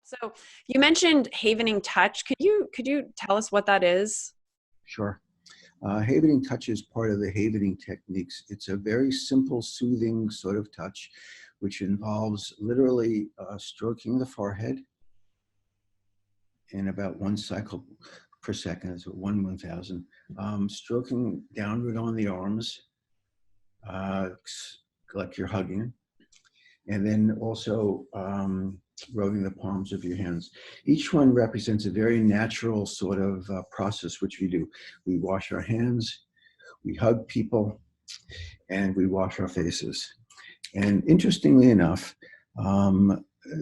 So you mentioned havening touch. Could you tell us what that is? Sure. Havening touch is part of the havening techniques. It's a very simple, soothing sort of touch, which involves literally stroking the forehead in about 1 cycle per second, so 1/1000. Stroking downward on the arms, like you're hugging, and then also rubbing the palms of your hands. Each one represents a very natural sort of process, which we do. We wash our hands, we hug people, and we wash our faces. And interestingly enough,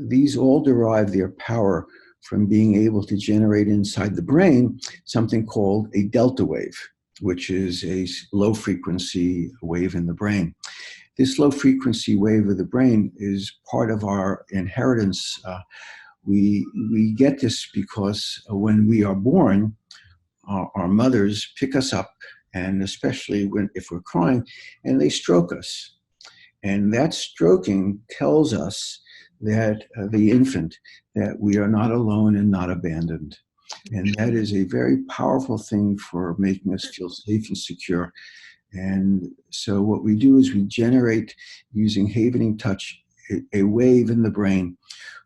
these all derive their power from being able to generate inside the brain something called a delta wave, which is a low frequency wave in the brain. This low frequency wave of the brain is part of our inheritance. We get this because when we are born, our mothers pick us up, and especially if we're crying, and they stroke us. And that stroking tells us that the infant, that we are not alone and not abandoned. And that is a very powerful thing for making us feel safe and secure. And so what we do is we generate, using havening touch, a wave in the brain,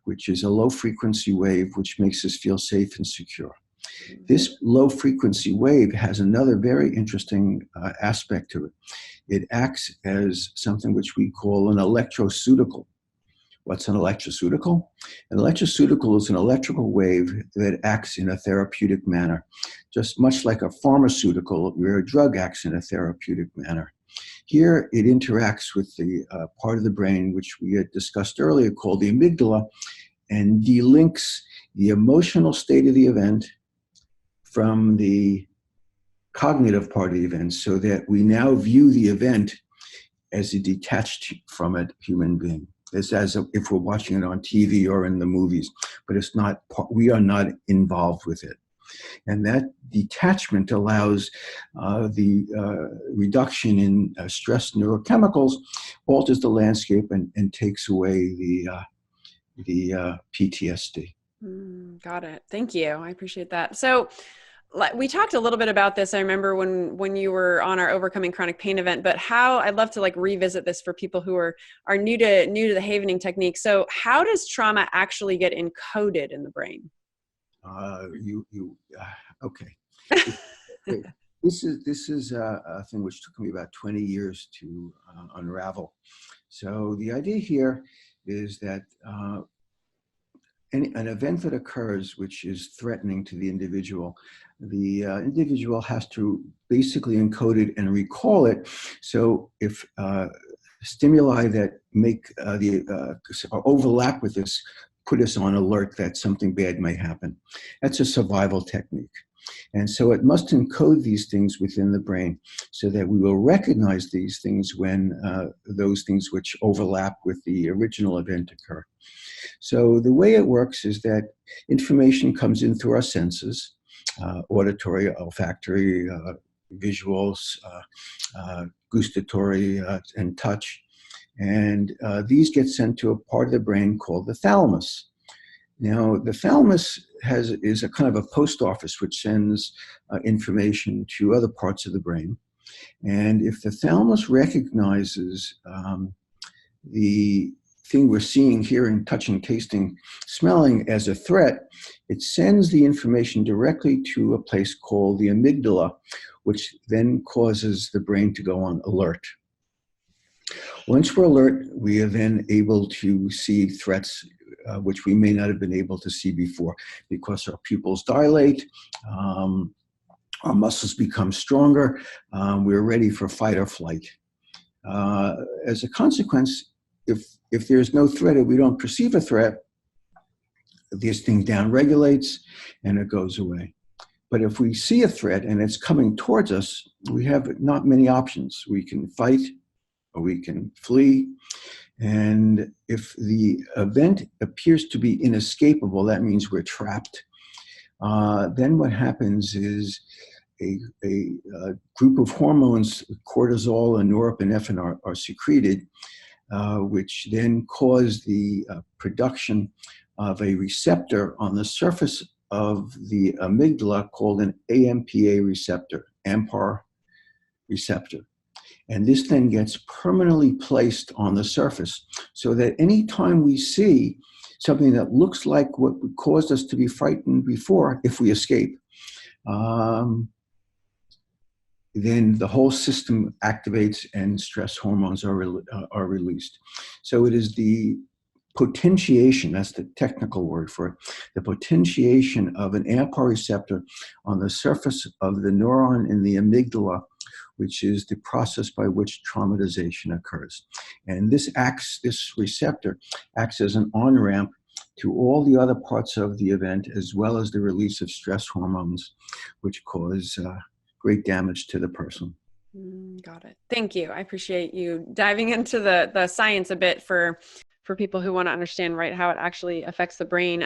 which is a low frequency wave, which makes us feel safe and secure. This low frequency wave has another very interesting aspect to it. It acts as something which we call an electroceutical. What's an electroceutical? An electroceutical is an electrical wave that acts in a therapeutic manner, just much like a pharmaceutical where a drug acts in a therapeutic manner. Here, it interacts with the part of the brain which we had discussed earlier called the amygdala, and delinks the emotional state of the event from the cognitive part of the event, so that we now view the event as a detached from it human being. It's as if we're watching it on TV or in the movies, but it's not. We are not involved with it, and that detachment allows the reduction in stress neurochemicals, alters the landscape, and takes away the PTSD. Got it. Thank you. I appreciate that. So we talked a little bit about this. I remember when you were on our Overcoming Chronic Pain event, but I'd love to revisit this for people who are new to the havening technique. So how does trauma actually get encoded in the brain? Okay. This is a thing which took me about 20 years to unravel. So the idea here is that an event that occurs which is threatening to the individual has to basically encode it and recall it. So if stimuli that make or overlap with this put us on alert that something bad may happen. That's a survival technique. And so it must encode these things within the brain so that we will recognize these things when those things which overlap with the original event occur. So the way it works is that information comes in through our senses, auditory, olfactory, visuals, gustatory, and touch. And these get sent to a part of the brain called the thalamus. Now, the thalamus is a kind of a post office which sends information to other parts of the brain. And if the thalamus recognizes the thing we're seeing, hearing, touching, tasting, smelling as a threat, it sends the information directly to a place called the amygdala, which then causes the brain to go on alert. Once we're alert, we are then able to see threats which we may not have been able to see before, because our pupils dilate, our muscles become stronger, we're ready for fight or flight. As a consequence, if there's no threat or we don't perceive a threat, this thing downregulates and it goes away. But if we see a threat and it's coming towards us, we have not many options. We can fight or we can flee. And if the event appears to be inescapable, that means we're trapped. Then what happens is a group of hormones, cortisol and norepinephrine, are secreted, which then cause the production of a receptor on the surface of the amygdala called an AMPA receptor, AMPAR receptor. And this then gets permanently placed on the surface so that anytime we see something that looks like what caused us to be frightened before, if we escape, then the whole system activates and stress hormones are released. So it is the potentiation, that's the technical word for it, the potentiation of an AMPA receptor on the surface of the neuron in the amygdala, which is the process by which traumatization occurs. And this receptor acts as an on-ramp to all the other parts of the event, as well as the release of stress hormones, which cause great damage to the person. Got it. Thank you. I appreciate you diving into the science a bit for people who want to understand, right, how it actually affects the brain.